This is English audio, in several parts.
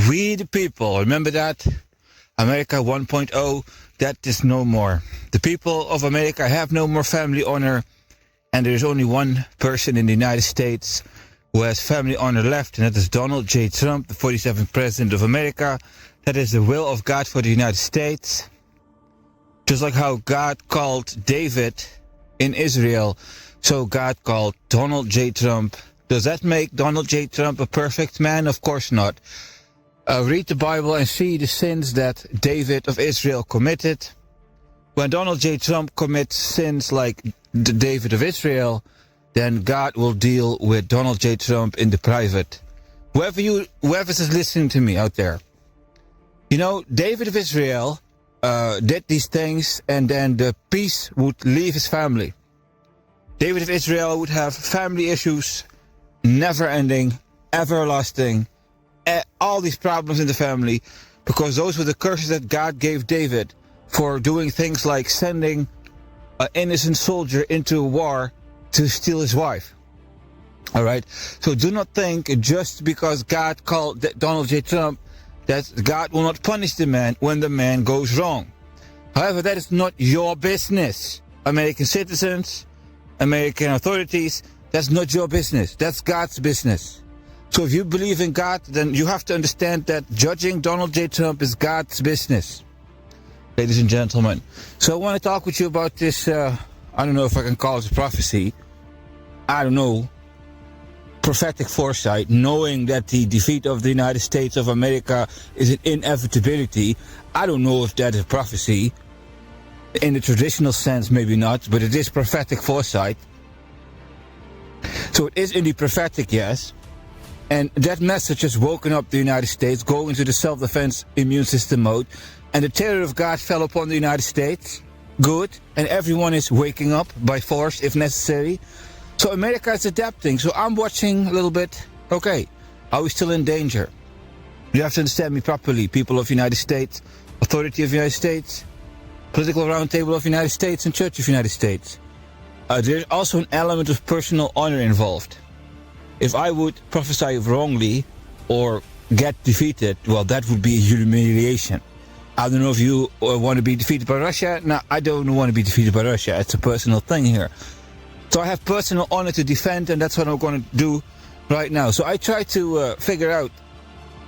We the people, remember that? America 1.0, that is no more. The people of America have no more family honor, and there is only one person in the United States who has family honor left, and that is Donald J. Trump, the 47th President of America. That is the will of God for the United States. Just like how God called David in Israel, so God called Donald J. Trump. Does that make Donald J. Trump a perfect man? Of course not. Read the Bible and see the sins that David of Israel committed. When Donald J. Trump commits sins like David of Israel, then God will deal with Donald J. Trump in the private. Whoever's listening to me out there, you know, David of Israel did these things, and then the peace would leave his family. David of Israel would have family issues, never-ending, everlasting, all these problems in the family, because those were the curses that God gave David for doing things like sending an innocent soldier into a war to steal his wife. All right? So do not think just because God called Donald J. Trump that God will not punish the man when the man goes wrong. However, that is not your business. American citizens, American authorities, that's not your business. That's God's business. So if you believe in God, then you have to understand that judging Donald J. Trump is God's business. Ladies and gentlemen. So I want to talk with you about this, I don't know if I can call it a prophecy. I don't know. Prophetic foresight, knowing that the defeat of the United States of America is an inevitability. I don't know if that is prophecy. In the traditional sense, maybe not, but it is prophetic foresight. So it is in the prophetic, yes. And that message has woken up the United States, going into the self-defense immune system mode. And the terror of God fell upon the United States. Good. And everyone is waking up by force if necessary. So America is adapting. So I'm watching a little bit. Okay, are we still in danger? You have to understand me properly. People of the United States, authority of the United States, political roundtable of the United States, and Church of the United States. There's also an element of personal honor involved. If I would prophesy wrongly or get defeated, well, that would be a humiliation. I don't know if you want to be defeated by Russia. No, I don't want to be defeated by Russia. It's a personal thing here. So I have personal honor to defend, and that's what I'm going to do right now. So I try to figure out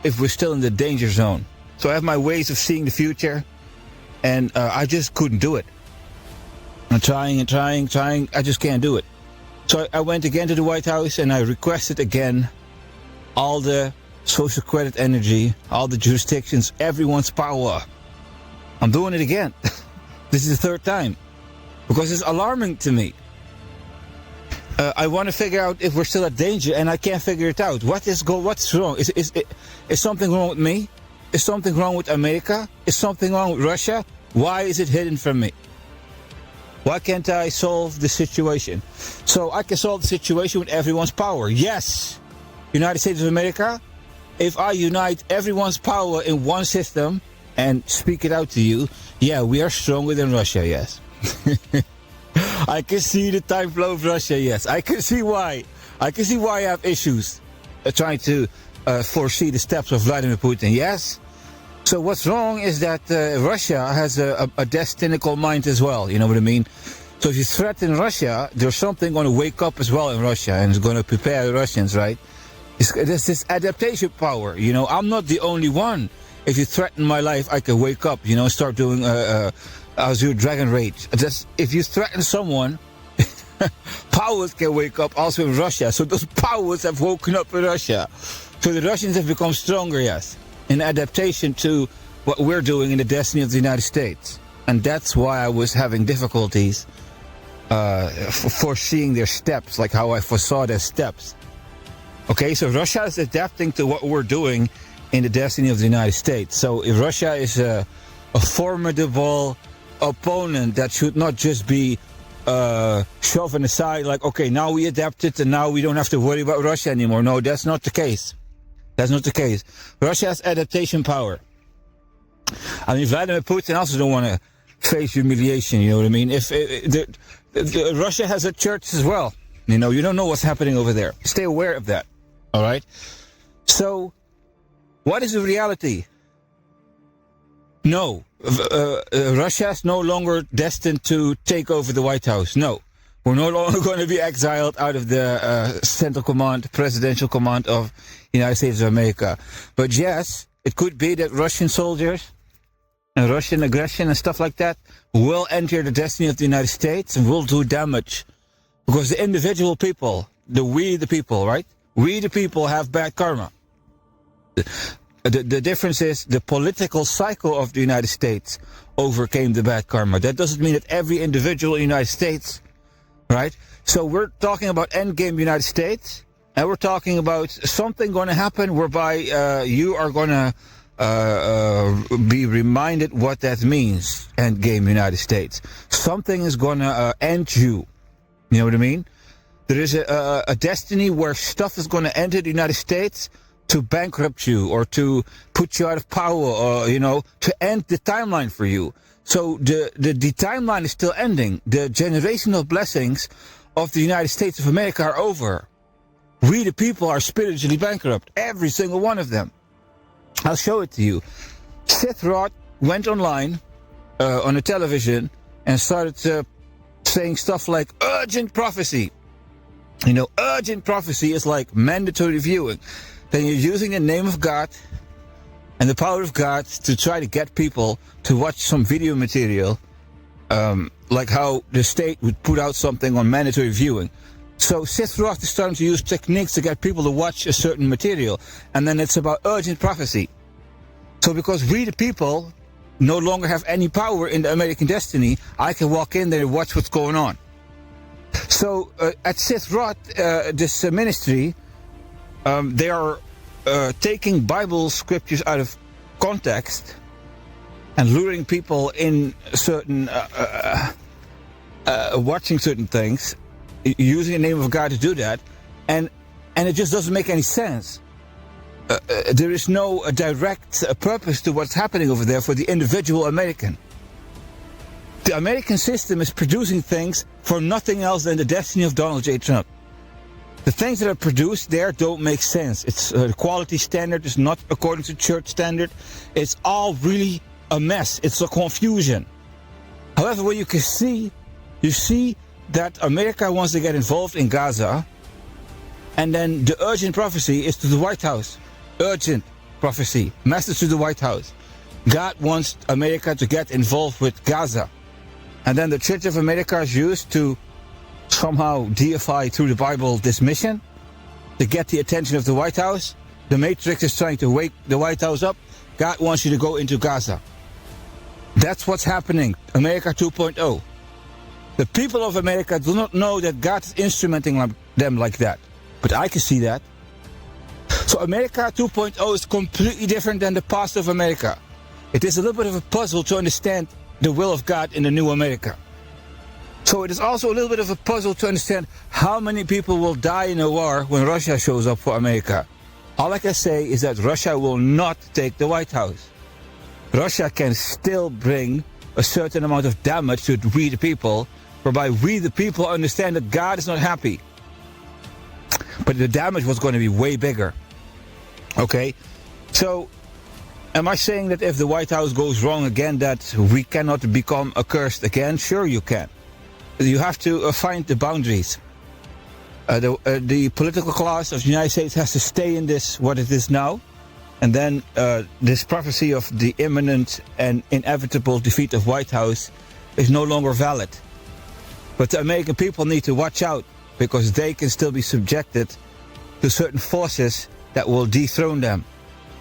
if we're still in the danger zone. So I have my ways of seeing the future, and I just couldn't do it. I'm trying and trying. I just can't do it. So I went again to the White House, and I requested again all the social credit energy, all the jurisdictions, everyone's power. I'm doing it again. This is the third time, because it's alarming to me. I want to figure out if we're still at danger, and I can't figure it out. What's wrong? Is something wrong with me? Is something wrong with America? Is something wrong with Russia? Why is it hidden from me? Why can't I solve the situation? So I can solve the situation with everyone's power. Yes, United States of America, if I unite everyone's power in one system and speak it out to you, yeah, we are stronger than Russia, yes. I can see the time flow of Russia, yes. I can see why. I can see why I have issues trying to foresee the steps of Vladimir Putin, yes. So what's wrong is that Russia has a destinical mind as well, you know what I mean? So if you threaten Russia, there's something going to wake up as well in Russia, and it's going to prepare the Russians, right? There's this adaptation power, you know. I'm not the only one. If you threaten my life, I can wake up, you know, start doing Azure Dragon Rage. If you threaten someone, powers can wake up also in Russia. So those powers have woken up in Russia. So the Russians have become stronger, yes, in adaptation to what we're doing in the destiny of the United States. And that's why I was having difficulties foreseeing their steps, like how I foresaw their steps. Okay, so Russia is adapting to what we're doing in the destiny of the United States. So if Russia is a formidable opponent that should not just be shoving aside like, okay, now we adapted and now we don't have to worry about Russia anymore. No, that's not the case. That's not the case. Russia has adaptation power. I mean, Vladimir Putin also don't want to face humiliation, you know what I mean? Russia has a church as well. You know, you don't know what's happening over there. Stay aware of that, all right? So What is the reality? No, Russia is no longer destined to take over the White House. No, we're no longer going to be exiled out of the Central Command, Presidential Command of the United States of America. But yes, it could be that Russian soldiers and Russian aggression and stuff like that will enter the destiny of the United States and will do damage. Because the individual people, we the people, right? We the people have bad karma. The difference is the political cycle of the United States overcame the bad karma. That doesn't mean that every individual in the United States, right? So we're talking about endgame United States, and we're talking about something going to happen whereby you are going to be reminded what that means, endgame United States. Something is going to end you. You know what I mean? There is a destiny where stuff is going to enter the United States to bankrupt you or to put you out of power or, you know, to end the timeline for you. So the timeline is still ending. The generational blessings of the United States of America are over. We the people are spiritually bankrupt. Every single one of them. I'll show it to you. Seth Roth went online on the television and started saying stuff like urgent prophecy. You know, urgent prophecy is like mandatory viewing. Then you're using the name of God and the power of God to try to get people to watch some video material, like how the state would put out something on mandatory viewing. So Seth Roth is starting to use techniques to get people to watch a certain material, and then it's about urgent prophecy. So because we the people no longer have any power in the American destiny, I can walk in there and watch what's going on. So at Seth Roth, this ministry, they are taking Bible scriptures out of context and luring people in certain, watching certain things, using the name of God to do that, and it just doesn't make any sense. There is no direct purpose to what's happening over there for the individual American. The American system is producing things for nothing else than the destiny of Donald J. Trump. The things that are produced there don't make sense. It's quality standard is not according to church standard. It's all really a mess. It's a confusion. However, what you can see, you see that America wants to get involved in Gaza, and then the urgent prophecy is to the White House. Urgent prophecy, message to the White House. God wants America to get involved with Gaza. And then the Church of America is used to somehow deify through the Bible this mission to get the attention of the White House. The Matrix is trying to wake the White House up. God wants you to go into Gaza. That's what's happening. America 2.0. The people of America do not know that God is instrumenting them like that. But I can see that. So America 2.0 is completely different than the past of America. It is a little bit of a puzzle to understand the will of God in the new America. So it is also a little bit of a puzzle to understand how many people will die in a war when Russia shows up for America. All I can say is that Russia will not take the White House. Russia can still bring a certain amount of damage to we the people, whereby we the people understand that God is not happy. But the damage was going to be way bigger. Okay? So, am I saying that if the White House goes wrong again, that we cannot become accursed again? Sure you can. You have to find the boundaries. The political class of the United States has to stay in this, what it is now. And then this prophecy of the imminent and inevitable defeat of White House is no longer valid. But the American people need to watch out, because they can still be subjected to certain forces that will dethrone them,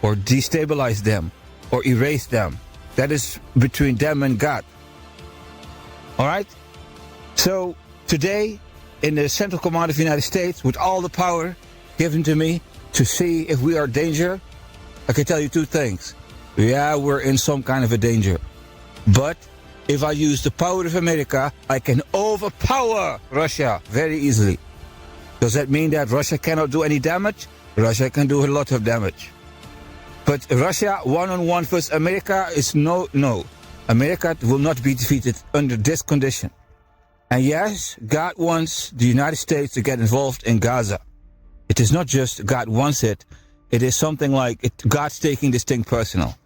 or destabilize them, or erase them. That is between them and God. Alright? So, today, in the Central Command of the United States, with all the power given to me to see if we are in danger, I can tell you two things. Yeah, we're in some kind of a danger. But if I use the power of America, I can overpower Russia very easily. Does that mean that Russia cannot do any damage? Russia can do a lot of damage. But Russia one-on-one versus America is no. America will not be defeated under this condition. And yes, God wants the United States to get involved in Gaza. It is not just God wants it. It is something like God's taking this thing personal.